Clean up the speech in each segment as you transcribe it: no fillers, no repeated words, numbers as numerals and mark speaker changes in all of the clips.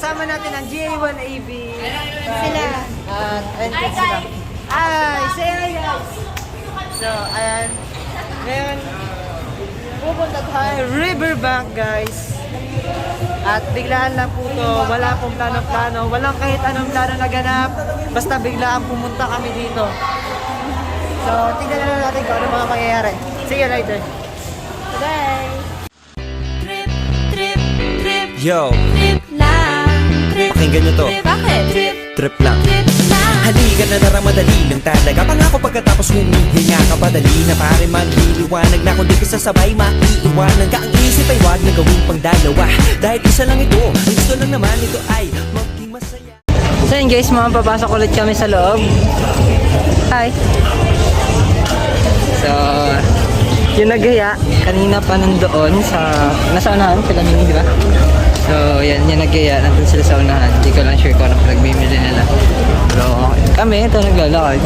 Speaker 1: kasama natin ang GA1AB.
Speaker 2: Sila.
Speaker 1: At ayun sila. Ay, say hi guys! So, ayan. Ngayon, pupunta tayo Riverbank guys. At biglaan lang po to. Wala pong plano-plano. Walang kahit anong plano na ganap. Basta biglaan pumunta kami dito. So, tignan na natin kung ano mga mangyayari. See you later.
Speaker 2: Bye!
Speaker 3: Yo,
Speaker 2: TRIPlang.
Speaker 3: pakinggan nyo to.
Speaker 2: Bakit?
Speaker 3: TRIPlang.
Speaker 2: TRIPlang.
Speaker 3: Halika na naramadali lang talaga. Pangako pagkatapos humihinga ka padali na pare magliliwanag na kung di ka sasabay maiiwanan ka. Ang isip ay wag na gawing pangdalawa dahil isa lang ito. Ang gusto lang naman ito ay maging masaya.
Speaker 1: So yun guys, papasok ulit kami sa loob. Hi! So, yung nagaya, kanina pa nandoon sa, nasa unahan, sila mini, di ba? So, yan, yung nagaya, nandun sila sa unahan. Hindi ko lang sure kung anong nagbibili nila. Pero, kami, ito naglalakad.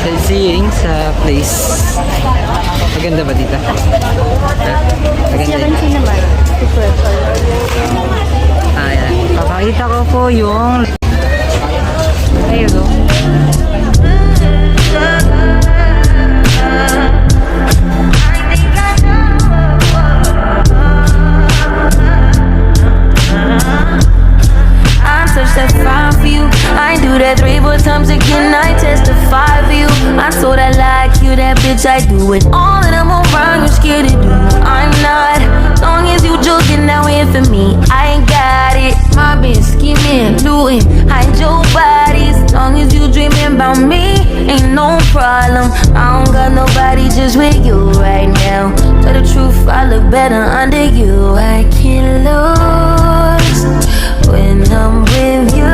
Speaker 1: Sightseeing sa place. Maganda ba dito? Maganda dito.
Speaker 2: naman.
Speaker 1: Ayan. Papakita ko po yung... Ayun o.
Speaker 4: I do that 3-4 times again, I testify for you. I told I like you, that bitch, I do it all and I'm around, you're scared to do. I'm not, long as you joking, now here for me, I ain't got it. My bitch scheming, doing, hide your bodies. Long as you dreaming about me, ain't no problem. I don't got nobody just with you right now. Tell the truth, I look better under you. I can't lose when I'm with you.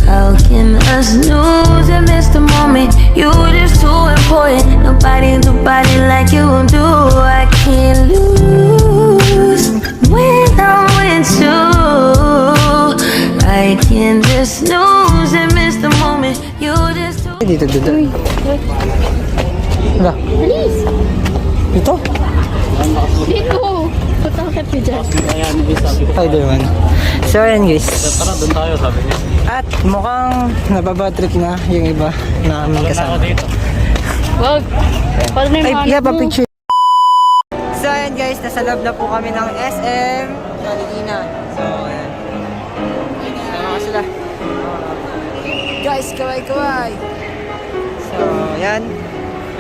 Speaker 4: How can us lose and miss the moment? You just too important. Nobody like you do. I can't lose when I'm with you. I can just lose and miss the moment. You just too.
Speaker 1: Dito. Wala.
Speaker 2: Alis!
Speaker 1: Dito?
Speaker 2: Dito! Putang happy dyan.
Speaker 1: Spider-Man. So ayan guys.
Speaker 5: Tara, doon tayo, sabi niya.
Speaker 1: At mukhang nababatrip na yung iba na aming kasama.
Speaker 2: Wag! Paano na yung
Speaker 1: Ay, picture. So ayan guys, nasa loob na po kami ng SM marikina. So ayan. Sama sila. Guys, kaway. So ayan.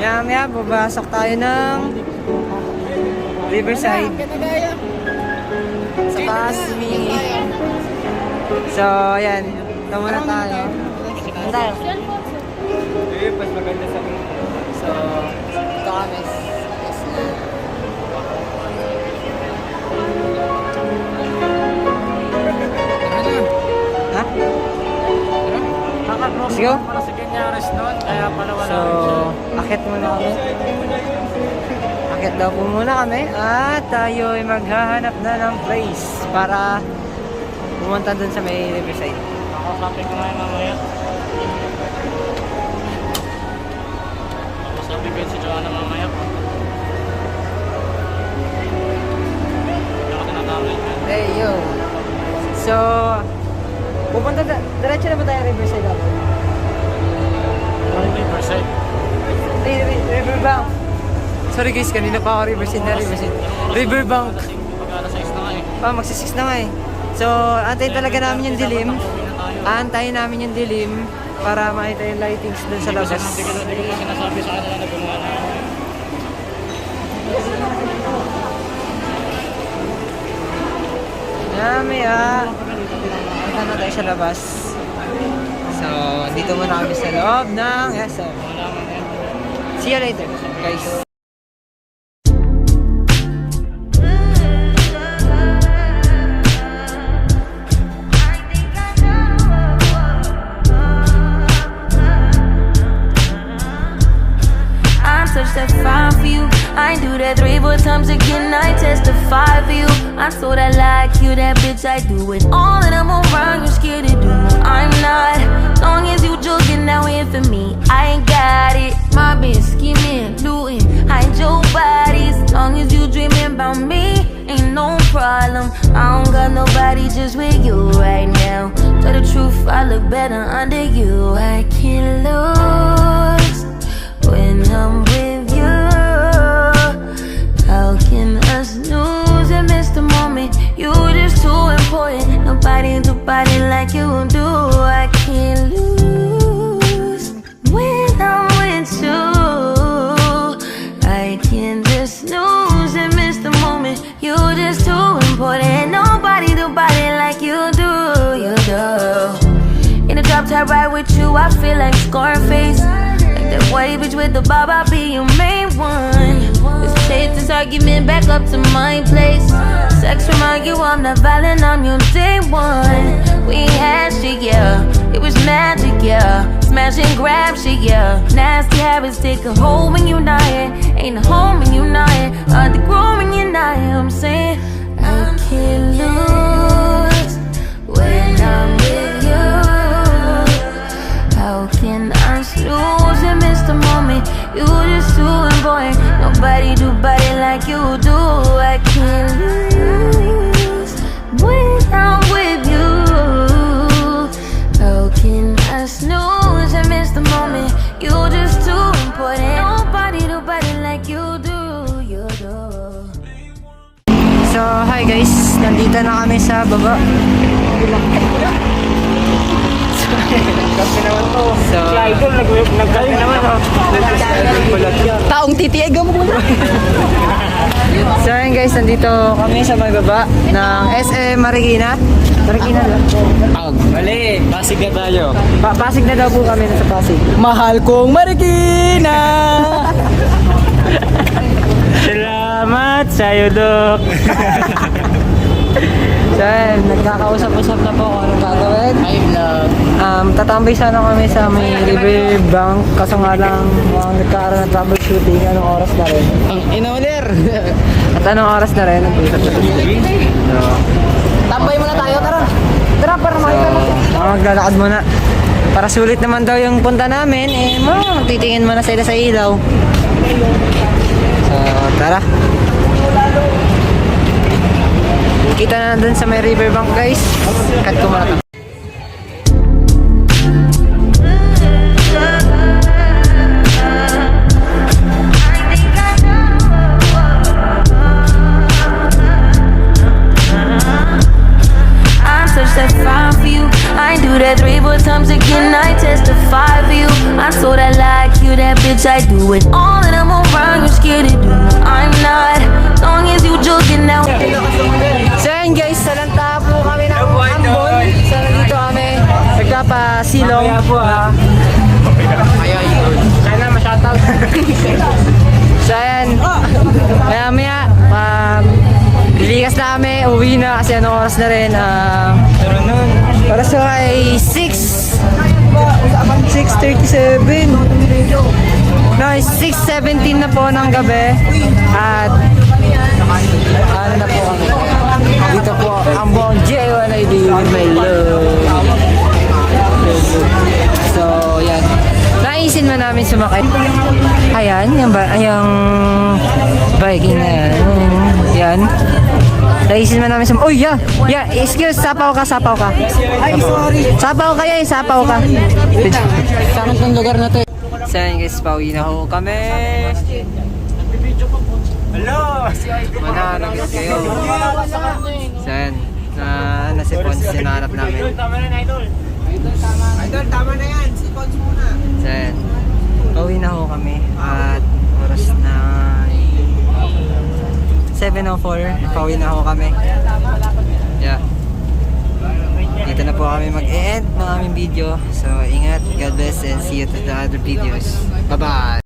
Speaker 1: Maya babasok tayo ng Riverside. Sa Pasmi. So ayan. Ito muna tayo. Saan tayo?
Speaker 5: Mas maganda sa mga.
Speaker 1: So, ito kami. Ha? Let's go.
Speaker 5: Para sa Ganyares noon, kaya pala wala.
Speaker 1: So, akit muna kami. Akit daw po muna kami. At tayo ay maghahanap na ng place para pumunta dun sa may Riverside.
Speaker 5: Makakapin ko ngayon mamaya. Sabi ko yun si Joanna mamaya. Hindi ako tinatawag yun.
Speaker 1: Hey, yo. So, diretso na ba tayo Riverside ako?
Speaker 5: Riverside.
Speaker 1: Riverbank. Sorry guys, kanina pa ako Riverside. Riverbank.
Speaker 5: Mag-alas 6 na nga eh.
Speaker 1: Magsi-6 na nga eh. So, antayin talaga namin yung dilim. Aantayin namin yung dilim para makita yung lightings dun sa labas.
Speaker 5: Hindi ko pa sinasabi sa kanila na gumawa na ako. Punta na tayo sa labas. So, dito muna kami sa loob ng SM. See you later, guys.
Speaker 4: That fine for you. I do that 3-4 times again, I testify for you. I told I like you, that bitch, I do it all and I'm around, you're scared to do. I'm not, long as you joking, now here for me, I ain't got it. My bitch scheming, doing, hide your bodies. Long as you dreaming about me, ain't no problem. I don't got no look better under you. I can't lose when I'm with you. How can I snooze and miss the moment? You just too important. Nobody do body like you do. I can't lose when I'm with you. I can't just snooze and miss the moment. You just too important. Nobody do body like you do. You do. In a drop top ride with you, I feel like Scarface. Like that white bitch with the bob, I'll be your main one. Let's take this argument back up to my place. Sex remind you I'm not violent, I'm your day one. We had shit, yeah. It was magic, yeah. Smash and grab shit, yeah. Nasty habits take a hold when you're not here. Ain't a home when you're not here. The grown when you're not here. I'm saying I can't lose when I'm with you. How can I snooze and miss the moment? You just too important. Nobody do body like you do. I can't lose when I'm with you. How can I snooze and miss the moment? You just too important. Nobody do body like you do. You do.
Speaker 5: So, hi guys. Nandito na kami sa baba. So, nagkain naman taong titiega mo muna. So ayun guys, nandito kami sa may baba ng SM Marikina. Marikina lang.
Speaker 6: Mali, Pasig na tayo.
Speaker 5: Pasig na daw po kami, nasa Pasig.
Speaker 6: Mahal kong Marikina! Salamat sa'yo, Dok.
Speaker 5: So ayun, nagkakausap-usap na po kung anong gagawin.
Speaker 6: Hi, vlog.
Speaker 5: Tatambay sana kami sa may riverbank, kaso nga lang nagkaroon ng troubleshooting. Anong oras na rin?
Speaker 6: Ang inauler!
Speaker 5: At anong oras na rin? So,
Speaker 6: Tambay muna tayo, tara.
Speaker 5: tara para makita mo. Maglalakad muna. Para sulit naman daw yung punta namin, titingin muna sila sa ilaw. So, tara. Kita na dun sa may riverbank guys. Cut ko muna to.
Speaker 4: That fine for you. I do that 3-4 times again. I testify for you. I told I like you, that bitch. I do it all and I'm around. You're scared to do. I'm not. Long as you joking now.
Speaker 5: So yun guys, salanta po kami ng ambon. So nandito kami, nagpapasilong.
Speaker 6: Sana ma-shoutout.
Speaker 5: So ayan, maya lilikas na kami, uwi na kasi anong oras na rin. Oras na ay 6:37. Nice, 6:17 na po ng gabi. At ano na po kami. Dito po ang buong J1ID with my love. So yan, naisin mo namin sumakay. Ayan, yung biking na yan. Yan. Naisin mo namin sumakay. Uy, yeah, excuse, sapaw ka. Ay, sorry. Sapaw ka.
Speaker 6: Saan itong lugar na to?
Speaker 5: So yan guys, pauwi na ho kami.
Speaker 6: Hello!
Speaker 5: Mananagis kayo. So yan, si Pons sinanap namin.
Speaker 6: Tama na, Idol. Idol, tama na yan. Si Pons muna.
Speaker 5: So yan, pauwi na ho kami. At oras na 7:04, pauwi na ho kami. Yeah. Dito na po kami mag-end ng aming video. So ingat, God bless, and see you to the other videos. Bye-bye!